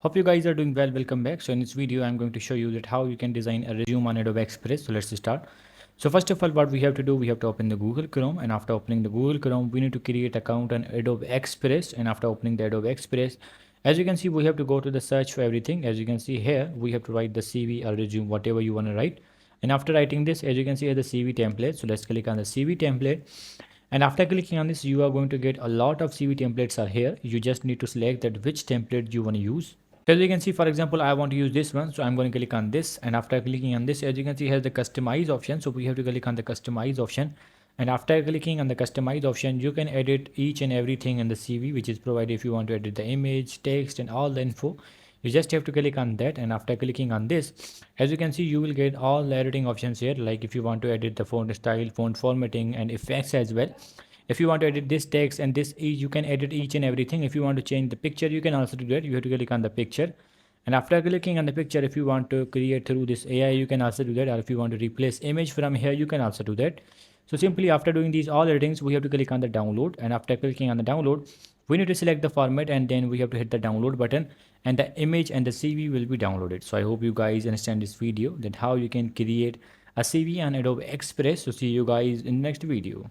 Hope you guys are doing well. Welcome back. So in this video, I'm going to show you that how you can design a resume on Adobe Express. So let's start. So first of all, what we have to do, we have to open the Google Chrome, and after opening the Google Chrome, we need to create account on Adobe Express. And after opening the Adobe Express, as you can see, we have to go to the search for everything. As you can see here, we have to write the CV or resume, whatever you want to write. And after writing this, as you can see here, the CV template. So let's click on the CV template. And after clicking on this, you are going to get a lot of CV templates are here. You just need to select that which template you want to use. As you can see, for example, I want to use this one, so I'm going to click on this, and after clicking on this, as you can see, has the customize option. So we have to click on the customize option, and after clicking on the customize option, you can edit each and everything in the CV which is provided. If you want to edit the image, text, and all the info, you just have to click on that. And after clicking on this, as you can see, you will get all the editing options here, like if you want to edit the font style, font formatting, and effects as well. If you want to edit this text and this, you can edit each and everything. If you want to change the picture, you can also do that. You have to click on the picture, and after clicking on the picture, if you want to create through this AI, you can also do that. Or if you want to replace image from here, you can also do that. So simply after doing these all editings, we have to click on the download, and after clicking on the download, we need to select the format, and then we have to hit the download button, and the image and the CV will be downloaded. So I hope you guys understand this video, that how you can create a CV on Adobe Express. So see you guys in the next video.